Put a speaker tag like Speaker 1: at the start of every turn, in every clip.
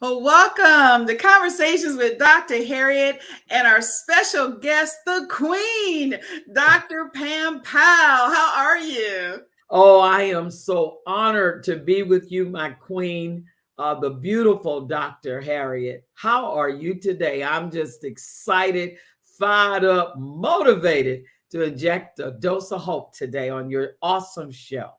Speaker 1: Well, welcome to Conversations with Dr. Harriet and our special guest, the Queen, Dr. Pam Powell. How are you?
Speaker 2: Oh, I am so honored to be with you, my queen, the beautiful Dr. Harriet. How are you today? I'm just excited, fired up, motivated to inject a dose of hope today on your awesome show.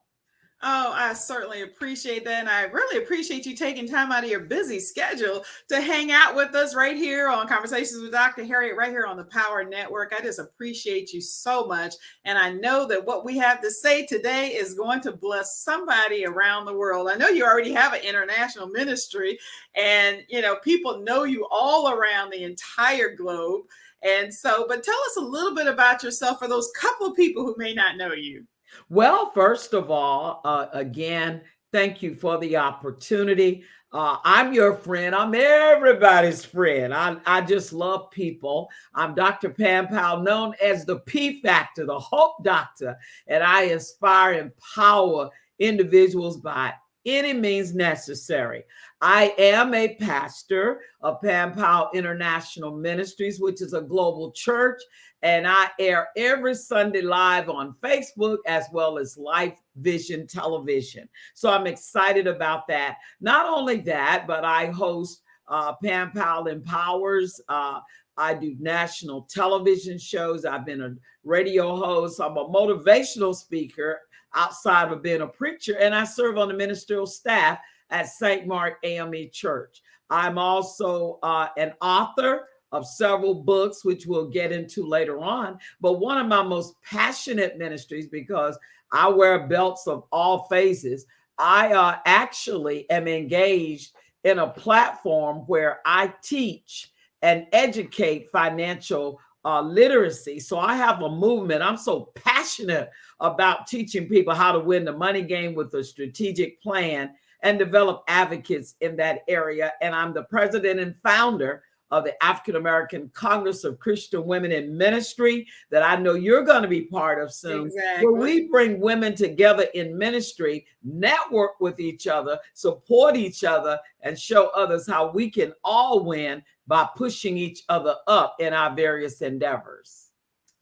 Speaker 1: Oh, I certainly appreciate that. And I really appreciate you taking time out of your busy schedule to hang out with us right here on Conversations with Dr. Harriet, right here on the Power Network. I just appreciate you so much. And I know that what we have to say today is going to bless somebody around the world. I know you already have an international ministry, and people know you all around the entire globe. And so, but tell us a little bit about yourself for those couple of people who may not know you.
Speaker 2: Well, first of all, again, thank you for the opportunity. I'm your friend. I'm everybody's friend. I just love people. I'm Dr. Pam Powell, known as the P Factor, the Hope Doctor, and I inspire, empower individuals by any means necessary. I am a pastor of Pam Powell International Ministries, which is a global church, and I air every Sunday live on Facebook as well as Life Vision Television. So I'm excited about that. Not only that, but I host Pam Powell Empowers. I do national television shows. I've been a radio host. I'm a motivational speaker outside of being a preacher, and I serve on the ministerial staff at St. Mark AME Church. I'm also an author of several books, which we'll get into later on. But one of my most passionate ministries, because I wear belts of all phases, I actually am engaged in a platform where I teach and educate financial literacy. So I have a movement. I'm so passionate about teaching people how to win the money game with a strategic plan and develop advocates in that area. And I'm the president and founder of the African American Congress of Christian Women in Ministry that I know you're going to be part of soon, where
Speaker 1: Exactly.
Speaker 2: we bring women together in ministry, network with each other, support each other, and show others how we can all win by pushing each other up in our various endeavors.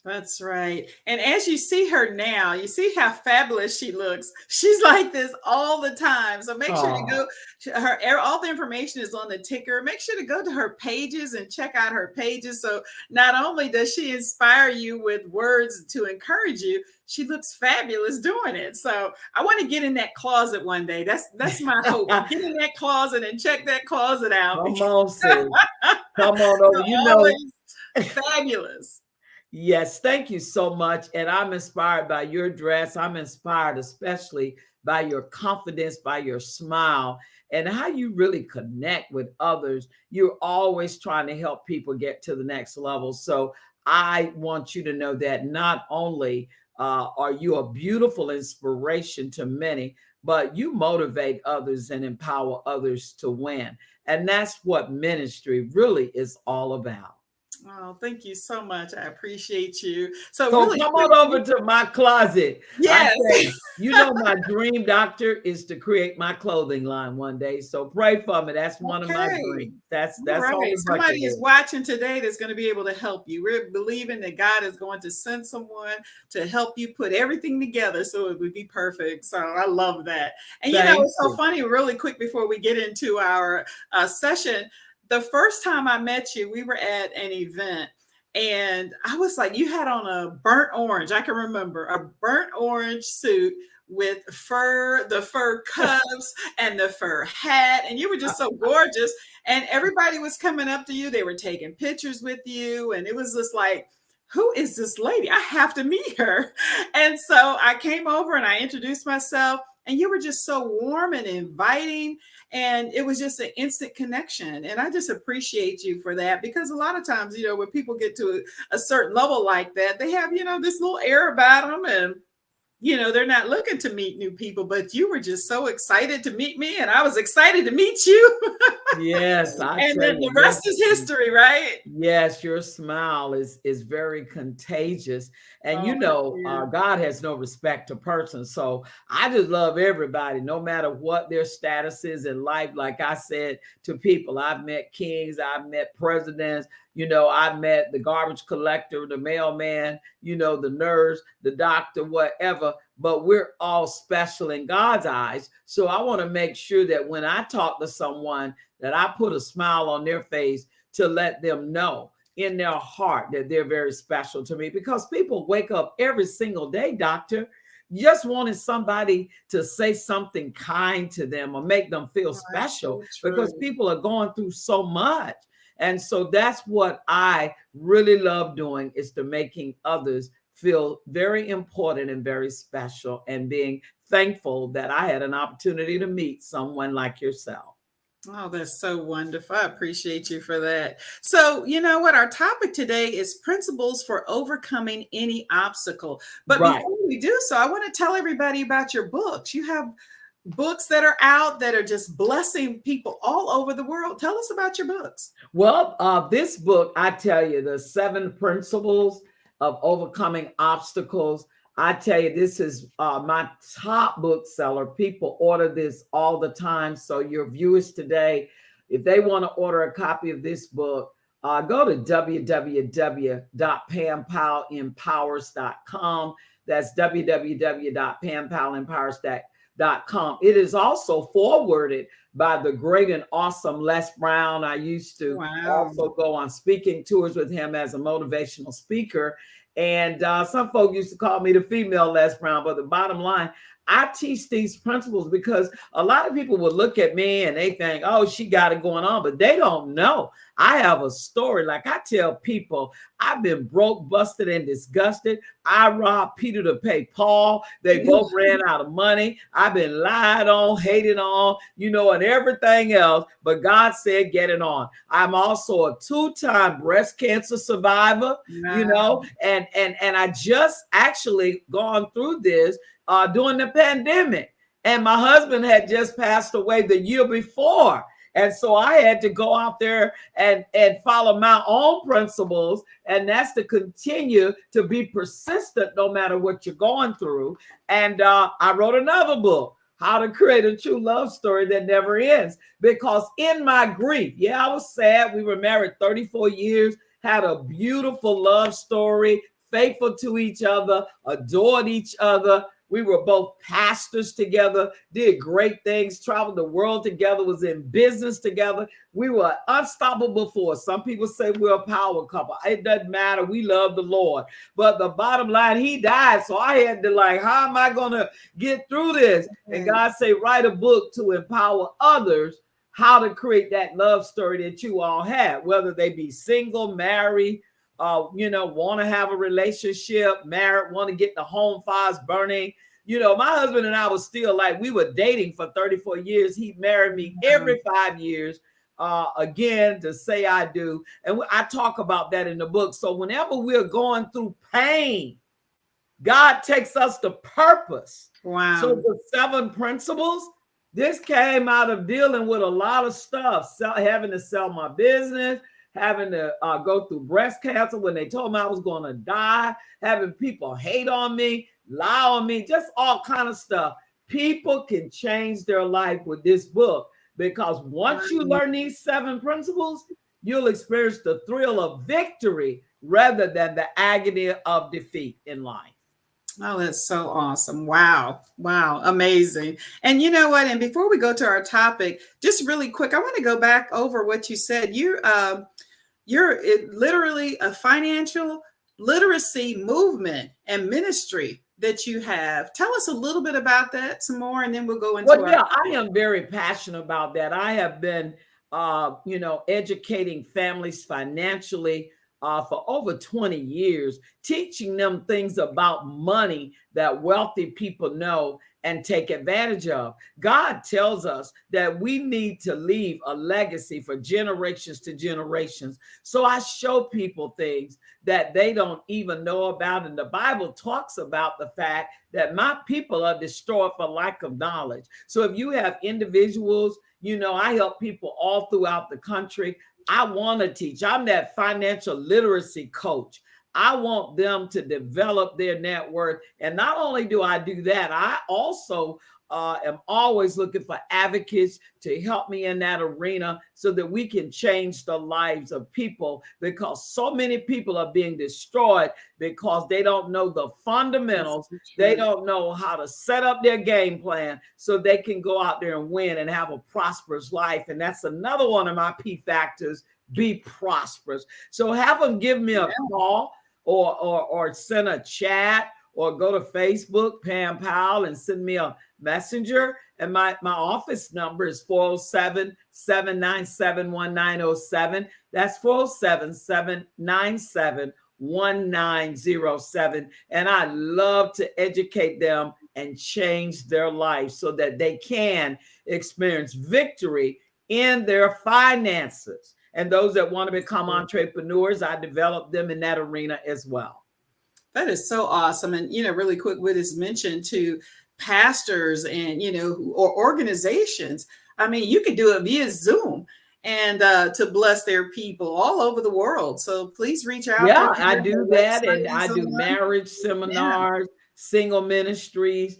Speaker 1: That's right. And as you see her now, you see how fabulous she looks. She's like this all the time. So make sure to
Speaker 2: Oh,
Speaker 1: go all the information is on the ticker. Make sure to go to her pages and check out her pages. So not only does she inspire you with words to encourage you, she looks fabulous doing it. So I want to get in that closet one day. That's my hope. Get in that closet and check that closet out.
Speaker 2: come on, sis. Come on over.
Speaker 1: You're
Speaker 2: You know,
Speaker 1: always fabulous.
Speaker 2: yes, thank you so much. And I'm inspired by your dress. I'm inspired, especially by your confidence, by your smile, and how you really connect with others. You're always trying to help people get to the next level. So I want you to know that not only are you a beautiful inspiration to many, but you motivate others and empower others to win. And that's what ministry really is all about.
Speaker 1: Oh, thank you so much. I appreciate you. So
Speaker 2: So
Speaker 1: really
Speaker 2: come
Speaker 1: quick,
Speaker 2: on over to my closet. I
Speaker 1: yes.
Speaker 2: say, you know, my dream, doctor, is to create my clothing line one day. So pray for me. That's one of my
Speaker 1: Okay.
Speaker 2: dreams. That's
Speaker 1: All
Speaker 2: that's on
Speaker 1: right.
Speaker 2: the bucket
Speaker 1: Somebody is
Speaker 2: list.
Speaker 1: watching today that's going to be able to help you. We're believing that God is going to send someone to help you put everything together so it would be perfect. So I love that. And
Speaker 2: Thank
Speaker 1: it's so
Speaker 2: you.
Speaker 1: funny, really quick before we get into our session. The first time I met you, we were at an event. And I was like, you had on a burnt orange. I can remember a burnt orange suit with the fur cuffs and the fur hat. And you were just so gorgeous. And everybody was coming up to you. They were taking pictures with you. And it was just like, who is this lady? I have to meet her. And so I came over and I introduced myself. And you were just so warm and inviting. And it was just an instant connection. And I just appreciate you for that because a lot of times, when people get to a certain level like that, they have, this little air about them. And they're not looking to meet new people, but you were just so excited to meet me, and I was excited to meet you.
Speaker 2: Yes, I
Speaker 1: And
Speaker 2: tell
Speaker 1: then the
Speaker 2: you,
Speaker 1: rest is history, right?
Speaker 2: yes, your smile is very contagious, and
Speaker 1: Oh, thank
Speaker 2: God has no respect to persons. So I just love everybody, no matter what their status is in life. Like I said to people, I've met kings, I've met presidents. I met the garbage collector, the mailman, the nurse, the doctor, whatever. But we're all special in God's eyes. So I want to make sure that when I talk to someone, that I put a smile on their face to let them know in their heart that they're very special to me, because people wake up every single day, doctor, just wanting somebody to say something kind to them or make them feel
Speaker 1: you. Oh, that's
Speaker 2: special,
Speaker 1: so
Speaker 2: because
Speaker 1: true.
Speaker 2: people are going through so much. And so that's what I really love doing, is to making others feel very important and very special, and being thankful that I had an opportunity to meet someone like yourself.
Speaker 1: Oh, that's so wonderful. I appreciate you for that. So, you know what? Our topic today is principles for overcoming any obstacle. But
Speaker 2: Right.
Speaker 1: before we do so, I want to tell everybody about your books. You have books that are out that are just blessing people all over the world. Tell us about your books.
Speaker 2: Well, this book, I tell you, the 7 principles of overcoming obstacles. I tell you, this is my top bookseller. People order this all the time. So your viewers today, if they want to order a copy of this book, go to www.pampowellempowers.com. That's www.pampowellempowers.com. It is also forwarded by the great and awesome Les Brown. I used to
Speaker 1: Wow.
Speaker 2: also go on speaking tours with him as a motivational speaker. And some folks used to call me the female Les Brown. But the bottom line, I teach these principles because a lot of people would look at me and they think, oh, she got it going on, but they don't know. I have a story. Like I tell people, I've been broke, busted, and disgusted. I robbed Peter to pay Paul. They both ran out of money. I've been lied on, hated on, and everything else. But God said, get it on. I'm also a 2-time breast cancer survivor,
Speaker 1: Wow.
Speaker 2: and I just actually gone through this during the pandemic. And my husband had just passed away the year before. And so I had to go out there and follow my own principles. And that's to continue to be persistent no matter what you're going through. And I wrote another book, How to Create a True Love Story That Never Ends. Because in my grief, I was sad. We were married 34 years, had a beautiful love story, faithful to each other, adored each other. We were both pastors together, did great things, traveled the world together, was in business together. We were unstoppable force. Some people say we're a power couple. It doesn't matter. We love the Lord. But the bottom line, he died. So I had to how am I going to get through this? And God said, write a book to empower others how to create that love story that you all had, whether they be single, married, want to have a relationship, married, want to get the home fires burning. My husband and I was still we were dating for 34 years. He married me every 5 years, again, to say I do. And I talk about that in the book. So whenever we're going through pain, God takes us to purpose. So
Speaker 1: Wow.
Speaker 2: the 7 principles, this came out of dealing with a lot of stuff, having to sell my business, having to go through breast cancer when they told me I was going to die, having people hate on me, lie on me, just all kind of stuff. People can change their life with this book, because once you
Speaker 1: Wow.
Speaker 2: learn these 7 principles, you'll experience the thrill of victory rather than the agony of defeat in life.
Speaker 1: Oh, that's so awesome. Wow. Wow. Amazing. And you know what? And before we go to our topic, just really quick, I want to go back over what you said. You're literally a financial literacy movement and ministry that you have. Tell us a little bit about that some more, and then we'll go into
Speaker 2: Well,
Speaker 1: our.
Speaker 2: yeah, I am very passionate about that. I have been, educating families financially for over 20 years, teaching them things about money that wealthy people know. and take advantage of. God tells us that we need to leave a legacy for generations to generations. So I show people things that they don't even know about. And the Bible talks about the fact that my people are destroyed for lack of knowledge. So if you have individuals, I help people all throughout the country. I want to teach. I'm that financial literacy coach. I want them to develop their net worth. And not only do I do that, I also am always looking for advocates to help me in that arena so that we can change the lives of people, because so many people are being destroyed because they don't know the fundamentals. They don't know how to set up their game plan so they can go out there and win and have a prosperous life. And that's another one of my P factors: be prosperous. So have them give me a call or send a chat, or go to Facebook, Pam Powell, and send me a messenger. And my office number is 407-797-1907. That's 407-797-1907. And I love to educate them and change their life so that they can experience victory in their finances. And those that want to become entrepreneurs, I develop them in that arena as well.
Speaker 1: That is so awesome. And, really quick, with this mention to pastors and, or organizations. I mean, you could do it via Zoom and to bless their people all over the world. So please reach out.
Speaker 2: Yeah, I do that. And I do marriage seminars, single ministries,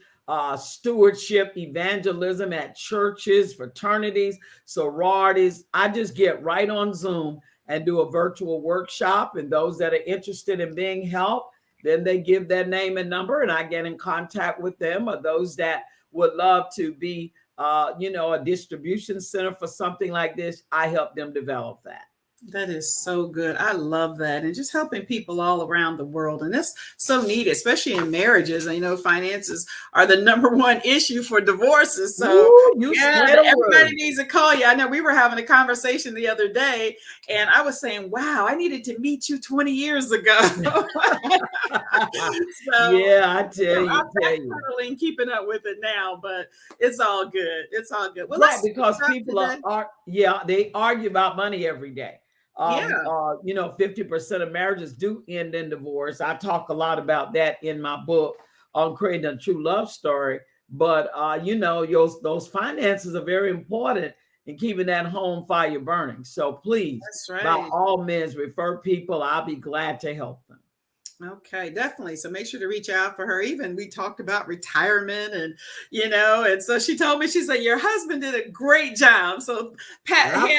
Speaker 2: stewardship, evangelism at churches, fraternities, sororities. I just get right on Zoom and do a virtual workshop. And those that are interested in being helped, then they give their name and number, and I get in contact with them. Or those that would love to be, a distribution center for something like this, I help them develop that.
Speaker 1: That is so good. I love that. And just helping people all around the world. And that's so needed, especially in marriages. Finances are the number one issue for divorces. So everybody needs to call you. I know we were having a conversation the other day, and I was saying, wow, I needed to meet you 20 years ago.
Speaker 2: So, yeah, I tell you.
Speaker 1: I'm backpedaling, keeping up with it now, but it's all good. It's all good.
Speaker 2: Well, right, because people they argue about money every day. 50% of marriages do end in divorce. I talk a lot about that in my book on creating a true love story. But those finances are very important in keeping that home fire burning. So please, by all means, refer people. I'll be glad to help them.
Speaker 1: Okay, definitely. So make sure to reach out for her. Even we talked about retirement and, and so she told me, she said, your husband did a great job. So patting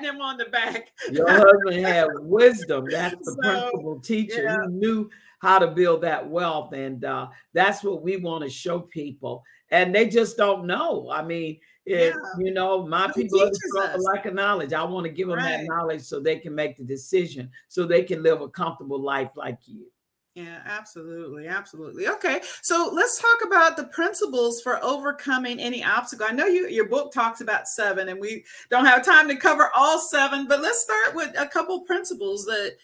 Speaker 1: him on the back.
Speaker 2: Your husband had wisdom. That's the principal teacher.
Speaker 1: Yeah.
Speaker 2: He knew how to build that wealth. And that's what we want to show people. And they just don't know. I mean, my people are for lack of knowledge. I want to give them that knowledge so they can make the decision, so they can live a comfortable life like you.
Speaker 1: Yeah, absolutely. Absolutely. Okay. So let's talk about the principles for overcoming any obstacle. I know your book talks about 7, and we don't have time to cover all 7, but let's start with a couple principles that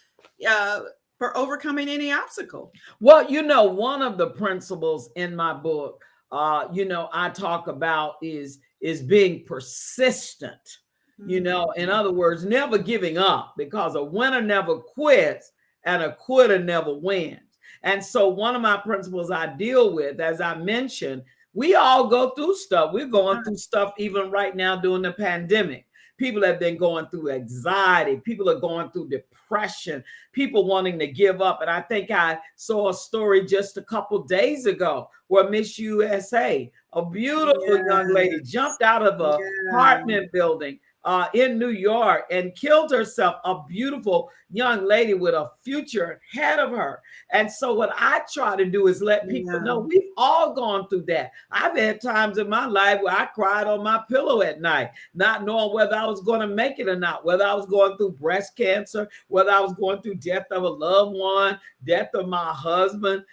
Speaker 1: for overcoming any obstacle.
Speaker 2: Well, one of the principles in my book, I talk about is being persistent, in other words, never giving up, because a winner never quits and a quitter never wins. And so one of my principles I deal with, as I mentioned, we all go through stuff. We're going through stuff even right now during the pandemic. People have been going through anxiety. People are going through depression, people wanting to give up. And I think I saw a story just a couple days ago where Miss USA, a beautiful young lady, jumped out of an apartment building in New York and killed herself, a beautiful young lady with a future ahead of her. And so what I try to do is let people know we've all gone through that. I've had times in my life where I cried on my pillow at night, not knowing whether I was going to make it or not, whether I was going through breast cancer, whether I was going through death of a loved one, death of my husband,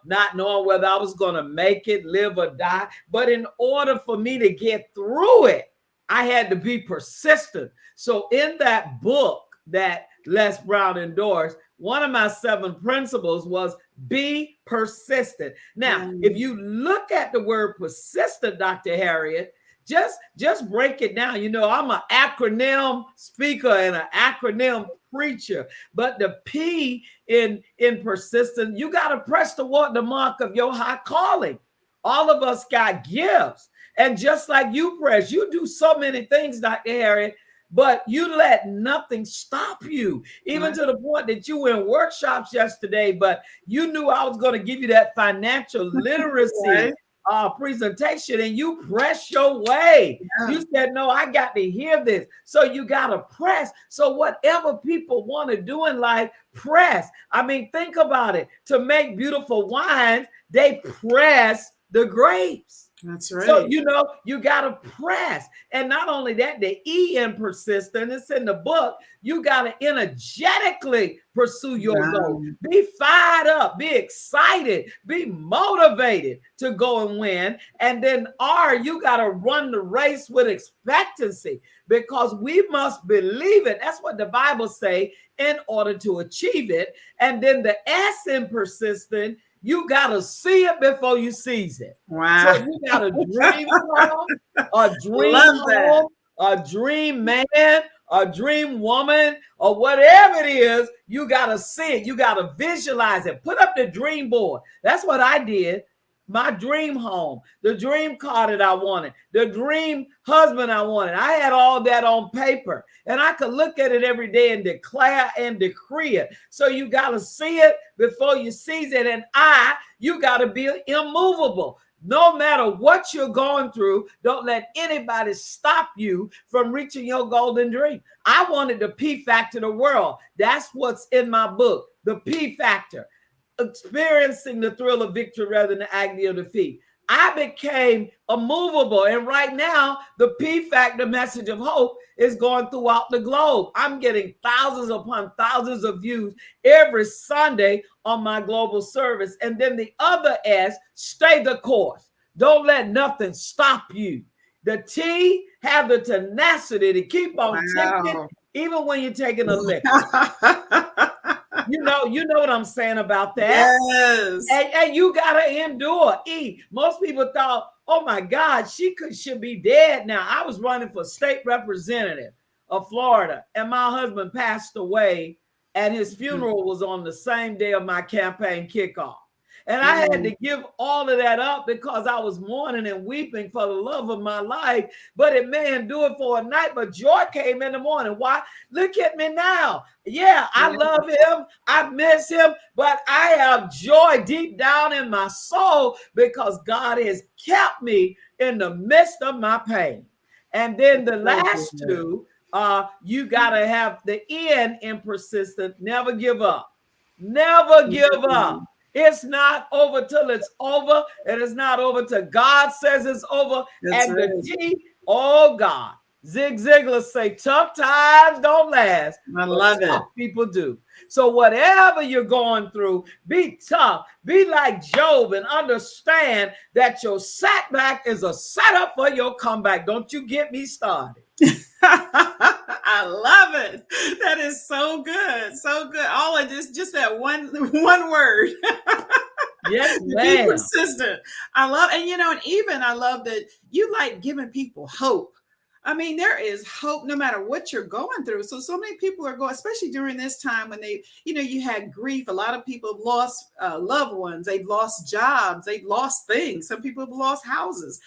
Speaker 2: not knowing whether I was going to make it, live or die. But in order for me to get through it, I had to be persistent. So in that book that Les Brown endorsed, one of my 7 principles was be persistent. Now, if
Speaker 1: Yes.
Speaker 2: you look at the word persistent, Dr. Harriet, just break it down. You know, I'm an acronym speaker and an acronym preacher, but the P in persistent, you got to press toward the mark of your high calling. All of us got gifts. And just like you press, you do so many things, Dr. Harriet, but you let nothing stop you, even
Speaker 1: Right.
Speaker 2: to the point that you were in workshops yesterday, but you knew I was going to give you that financial literacy
Speaker 1: Right.
Speaker 2: presentation, and you press your way.
Speaker 1: Yeah.
Speaker 2: You said, no, I got to hear this. So you got to press. So whatever people want to do in life, press. I mean, think about it. To make beautiful wines, they press the grapes.
Speaker 1: That's
Speaker 2: So,
Speaker 1: right.
Speaker 2: you know, you got to press. And not only that, the E in persistent, it's in the book. You got to energetically pursue your goal.
Speaker 1: Wow.
Speaker 2: Be fired up, be excited, be motivated to go and win. And then R, you got to run the race with expectancy, because we must believe it. That's what the Bible say, in order to achieve it. And then the S in persistent, you got to see it before you seize it. So
Speaker 1: Wow.
Speaker 2: you got a dream car, a dream
Speaker 1: Love that.
Speaker 2: home, a dream man, a dream woman, or whatever it is, you got to see it. You got to visualize it. Put up the dream board. That's what I did. My dream home, the dream car that I wanted, the dream husband I wanted. I had all that on paper, and I could look at it every day and declare and decree it. So you got to see it before you seize it. And you got to be immovable. No matter what you're going through, don't let anybody stop you from reaching your golden dream. I wanted the P factor of the world. That's what's in my book, the P factor. Experiencing the thrill of victory rather than the agony of defeat. I became immovable. And right now, the P factor message of hope is going throughout the globe. I'm getting thousands upon thousands of views every Sunday on my global service. And then the other S, stay the course. Don't let nothing stop you. The T, have the tenacity to keep on ticking,
Speaker 1: Wow.
Speaker 2: even when you're taking a lick. You know what I'm saying about that.
Speaker 1: Yes.
Speaker 2: And you gotta endure. Most people thought, oh my God, should be dead now. I was running for state representative of Florida, and my husband passed away, and his funeral was on the same day of my campaign kickoff. And I had to give all of that up because I was mourning and weeping for the love of my life. But it may endure for a night, but joy came in the morning. Why? Look at me now. Yeah, I love him. I miss him, but I have joy deep down in my soul because God has kept me in the midst of my pain. And then the last two, you got to have the N in persistent. Never give up. Never give up. It's not over till it's over, and it's not over till God says it's over.
Speaker 1: That's
Speaker 2: And
Speaker 1: right.
Speaker 2: the T, oh God, Zig Ziglar say, tough times don't last,
Speaker 1: I
Speaker 2: but
Speaker 1: love it.
Speaker 2: tough people do. So whatever you're going through, be tough. Be like Job and understand that your setback is a setup for your comeback. Don't you get me started.
Speaker 1: I love it. That is so good. So good. All of this, just that one word.
Speaker 2: Yes,
Speaker 1: Be
Speaker 2: ma'am.
Speaker 1: persistent. I love, and and even I love that you like giving people hope. I mean, there is hope no matter what you're going through. So many people are going, especially during this time when you had grief. A lot of people have lost loved ones. They've lost jobs. They've lost things. Some people have lost houses,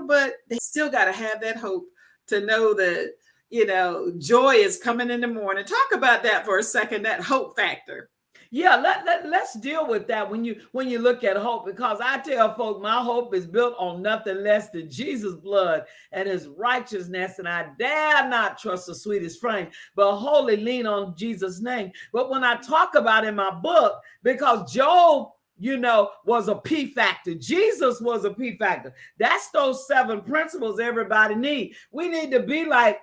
Speaker 1: but they still got to have that hope to know that, joy is coming in the morning. Talk about that for a second, that hope factor.
Speaker 2: Yeah, let's deal with that when you look at hope, because I tell folk my hope is built on nothing less than Jesus' blood and his righteousness, and I dare not trust the sweetest frame, but wholly lean on Jesus' name. But when I talk about in my book, because Job, was a P factor. Jesus was a P factor. That's those 7 principles everybody need. We need to be like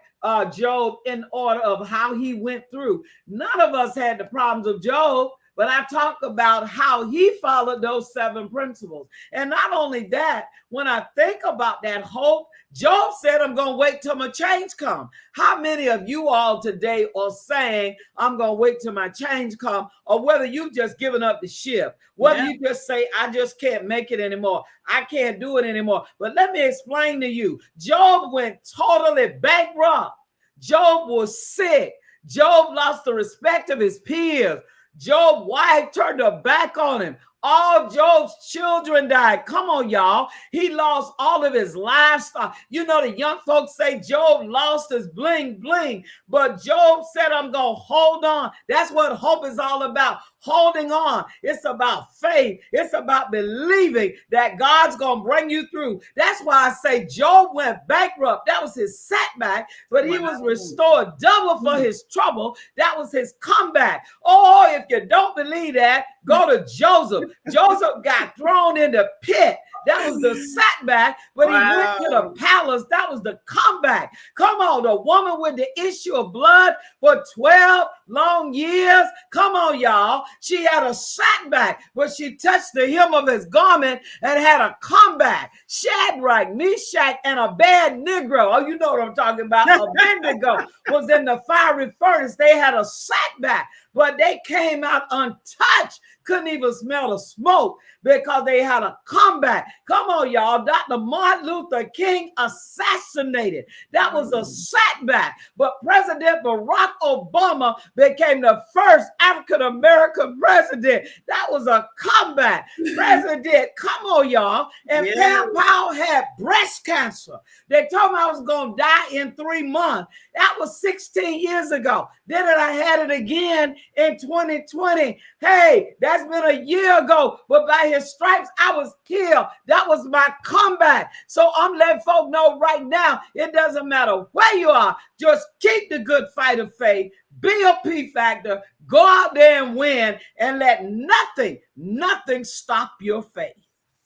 Speaker 2: Job in order of how he went through. None of us had the problems of Job, but I talk about how he followed those 7 principles. And not only that, when I think about that hope, Job said, I'm going to wait till my change come. How many of you all today are saying, I'm going to wait till my change come, or whether you've just given up the ship, whether you just say, I just can't make it anymore. I can't do it anymore. But let me explain to you, Job went totally bankrupt. Job was sick. Job lost the respect of his peers. Job's wife turned her back on him. All Job's children died. Come on, y'all. He lost all of his livestock. You know, the young folks say Job lost his bling bling, but Job said, I'm going to hold on. That's what hope is all about. Holding on. It's about faith. It's about believing that God's going to bring you through. That's why I say Job went bankrupt. That was his setback, but he was restored double for his trouble. That was his comeback. Oh, if you don't believe that, go to Joseph. Joseph got thrown in the pit. That was the setback, but he went to the palace. That was the comeback. Come on, the woman with the issue of blood for 12 long years. Come on, y'all. She had a setback, but she touched the hem of his garment and had a comeback. Shadrach, Meshach, and a bad Negro. Oh, you know what I'm talking about. Abednego was in the fiery furnace. They had a setback, but they came out untouched. Couldn't even smell the smoke because they had a comeback. Come on, y'all. Dr. Martin Luther King assassinated. That was a setback. But President Barack Obama became the first African-American president. That was a comeback. President, come on, y'all. And Pam Powell had breast cancer. They told me I was going to die in 3 months. That was 16 years ago. Then I had it again in 2020. Hey, that's been a year ago, but by his stripes, I was killed. That was my comeback. So I'm letting folk know right now, it doesn't matter where you are. Just keep the good fight of faith. Be a P factor. Go out there and win, and let nothing stop your faith.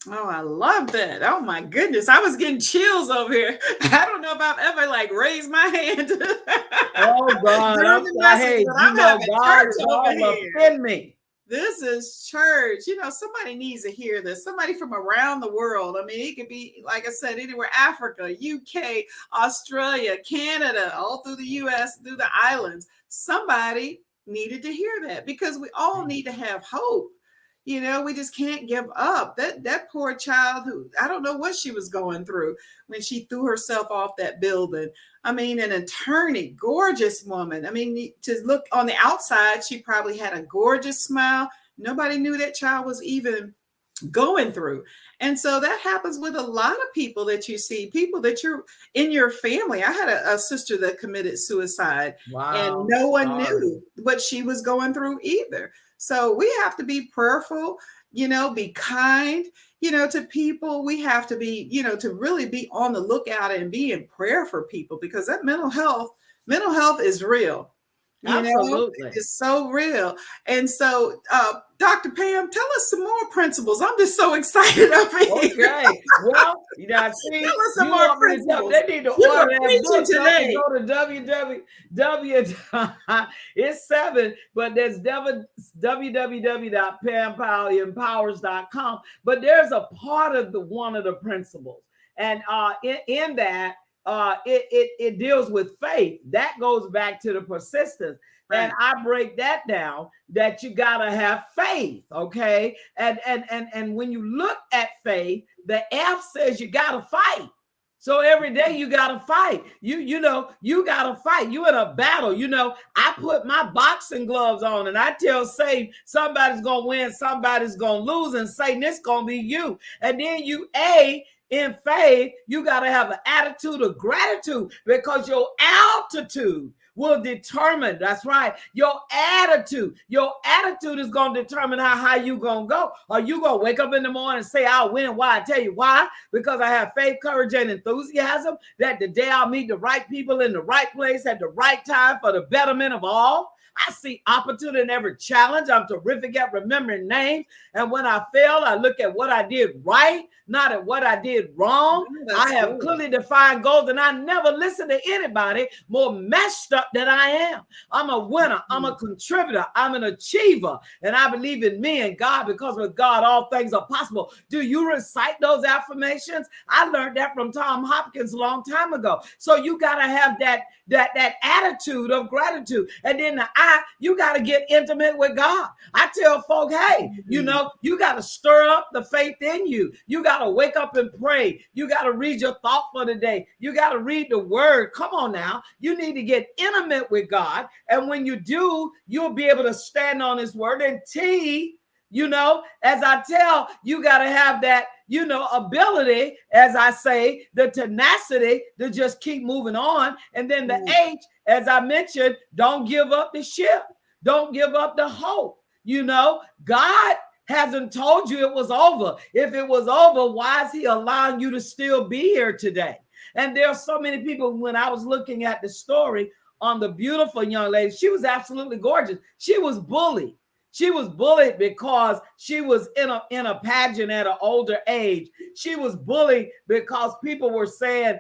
Speaker 1: Oh, I love that. Oh my goodness. I was getting chills over here. I don't know if I've ever raised my hand.
Speaker 2: Oh God. Hey, you know, God is all up in me.
Speaker 1: This is church. You know, somebody needs to hear this. Somebody from around the world. I mean, it could be, like I said, anywhere, Africa, UK, Australia, Canada, all through the US, through the islands. Somebody needed to hear that, because we all need to have hope. You know, we just can't give up. That poor child, who, I don't know what she was going through when she threw herself off that building. I mean, an attorney, gorgeous woman. I mean, to look on the outside, she probably had a gorgeous smile. Nobody knew that child was even going through. And so that happens with a lot of people that you see, people that you're in your family. I had a sister that committed suicide. Wow. And no one knew what she was going through either. So we have to be prayerful, you know, be kind, you know, to people. We have to be, you know, to really be on the lookout and be in prayer for people, because that mental health is real.
Speaker 2: Absolutely.
Speaker 1: You know, it's so real. And so, Dr. Pam, tell us some more principles. I'm just so excited over here.
Speaker 2: Okay. Well, you know, see,
Speaker 1: tell us some more principles.
Speaker 2: They need to order that book today. Go to www. It's 7, but there's www.PamPowellEmpowers.com. But there's a part of one of the principles, and in that. It deals with faith. That goes back to the persistence. Right. And I break that down, that you gotta have faith, okay? And when you look at faith, the F says you gotta fight. So every day you gotta fight. You know, you gotta fight. You in a battle. You know, I put my boxing gloves on and I tell Satan, somebody's gonna win, somebody's gonna lose, and Satan, it's gonna be you. And then in faith, you got to have an attitude of gratitude, because your altitude will determine, that's right, your attitude. Your attitude is going to determine how high you going to go. Are you going to wake up in the morning and say, I'll win? Why? I tell you why. Because I have faith, courage, and enthusiasm that the day I'll meet the right people in the right place at the right time for the betterment of all. I see opportunity in every challenge. I'm terrific at remembering names. And when I fail, I look at what I did right, not at what I did wrong. I have clearly defined goals, and I never listen to anybody more messed up than I am. I'm a winner. I'm a contributor. I'm an achiever. And I believe in me and God, because with God, all things are possible. Do you recite those affirmations? I learned that from Tom Hopkins a long time ago. So you got to have that attitude of gratitude. And then you got to get intimate with God. I tell folk, hey, you got to stir up the faith in you. You got to wake up and pray. You got to read your thought for the day. You got to read the word. Come on now. You need to get intimate with God. And when you do, you'll be able to stand on his word. And as I tell, you got to have that, ability, as I say, the tenacity to just keep moving on. And then the H, as I mentioned, don't give up the ship. Don't give up the hope. God hasn't told you it was over. If it was over, why is he allowing you to still be here today? And there are so many people, when I was looking at the story on the beautiful young lady, she was absolutely gorgeous. She was bullied. She was bullied because she was in a pageant at an older age. She was bullied because people were saying,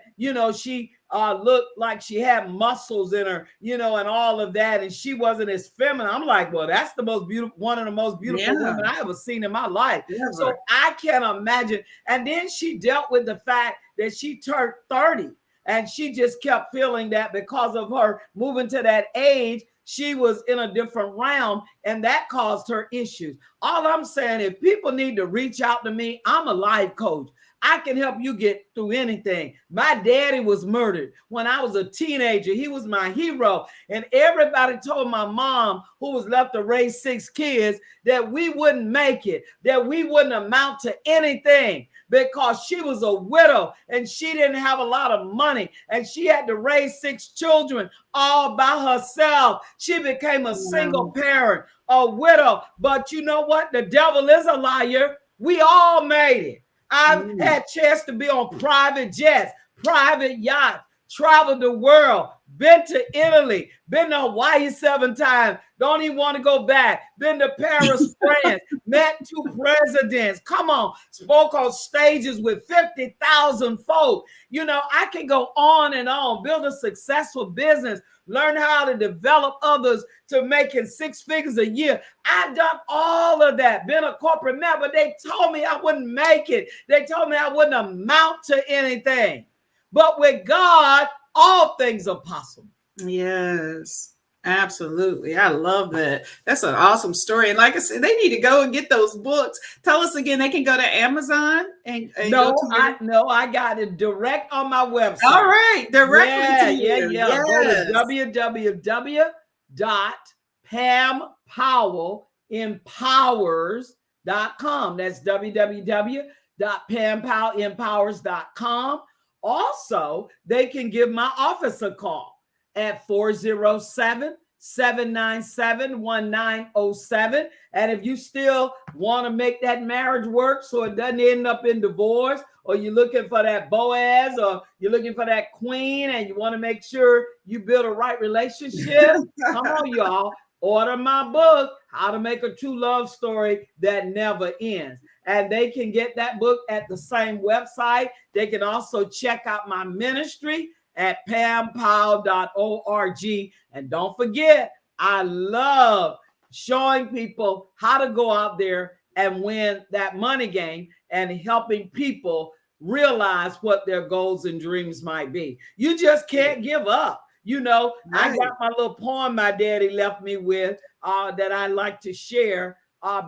Speaker 2: she looked like she had muscles in her, and all of that. And she wasn't as feminine. I'm like, well, that's the most beautiful, one of the most beautiful women I ever seen in my life. Never. So I can't imagine. And then she dealt with the fact that she turned 30. And she just kept feeling that because of her moving to that age, she was in a different realm, and that caused her issues. All I'm saying, if people need to reach out to me, I'm a life coach. I can help you get through anything. My daddy was murdered when I was a teenager. He was my hero. And everybody told my mom, who was left to raise 6 kids, that we wouldn't make it, that we wouldn't amount to anything, because she was a widow and she didn't have a lot of money, and she had to raise 6 children all by herself. She became a single parent, a widow. But you know what? The devil is a liar. We all made it. I've had a chance to be on private jets, private yachts, traveled the world, been to Italy, been to Hawaii 7 times, don't even want to go back, been to Paris, France, met 2 presidents, come on, spoke on stages with 50,000 folk. I can go on and on, build a successful business, learn how to develop others to making 6 figures a year. I've done all of that, been a corporate member. They told me I wouldn't make it. They told me I wouldn't amount to anything. But with God, all things are possible.
Speaker 1: Yes, absolutely. I love that. That's an awesome story. And like I said, they need to go and get those books. Tell us again, they can go to Amazon and
Speaker 2: I got it direct on my website.
Speaker 1: All right, directly to you.
Speaker 2: Yeah. Go to www.pampowellempowers.com. That's www.pampowellempowers.com. Also, they can give my office a call at 407-797-1907. And if you still want to make that marriage work so it doesn't end up in divorce, or you're looking for that Boaz, or you're looking for that queen, and you want to make sure you build a right relationship, come on, y'all. Order my book, How to Make a True Love Story That Never Ends. And they can get that book at the same website. They can also check out my ministry at pampowell.org. And don't forget, I love showing people how to go out there and win that money game and helping people realize what their goals and dreams might be. You just can't give up. Right. I got my little poem my daddy left me with that I like to share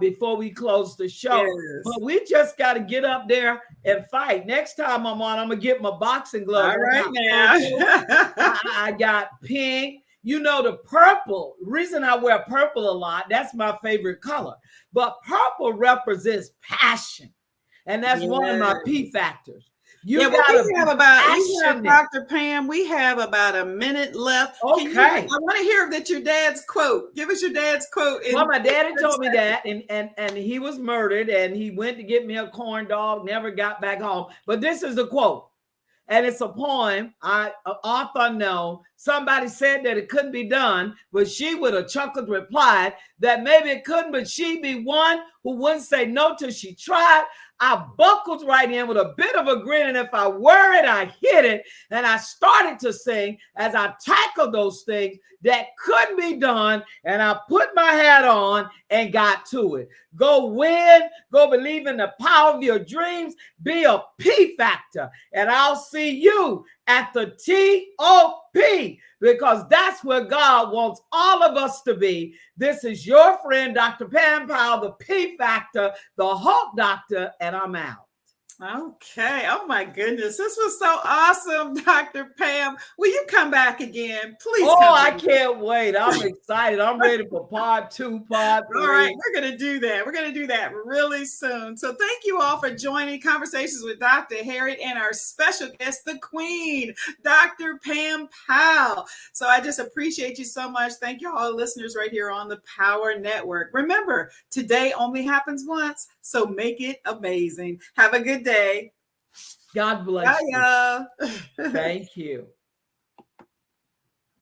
Speaker 2: before we close the show. Yes. But we just got to get up there and fight. Next time I'm on, I'm going to get my boxing gloves.
Speaker 1: All right, now.
Speaker 2: I got pink. The purple, reason I wear purple a lot, that's my favorite color. But purple represents passion. And that's one of my P factors.
Speaker 1: We have Dr. Pam, we have about a minute left.
Speaker 2: Okay.
Speaker 1: I want to hear your dad's quote. Give us your dad's quote.
Speaker 2: Well, my daddy told me that, and he was murdered, and he went to get me a corn dog, never got back home. But this is the quote, and it's a poem, author unknown, somebody said that it couldn't be done, but she with a chuckle replied that maybe it couldn't, but she'd be one who wouldn't say no till she tried. I buckled right in with a bit of a grin, and if I were it, I hit it. And I started to sing as I tackled those things that couldn't be done, and I put my hat on and got to it. Go win, go believe in the power of your dreams, be a P factor, and I'll see you at the TOP, because that's where God wants all of us to be. This is your friend, Dr. Pam Powell, the P Factor, the Hope Doctor, and I'm out.
Speaker 1: Okay. Oh my goodness. This was so awesome, Dr. Pam. Will you come back again? Please come
Speaker 2: I
Speaker 1: back.
Speaker 2: can't wait. I'm excited. I'm ready for part 2, part 3.
Speaker 1: All right. We're going to do that. We're going to do that really soon. So thank you all for joining Conversations with Dr. Harriet and our special guest, the Queen, Dr. Pam Powell. So I just appreciate you so much. Thank you all listeners right here on the Power Network. Remember, today only happens once, so make it amazing. Have a good day.
Speaker 2: God bless you.
Speaker 1: Bye, y'all.
Speaker 2: Thank you.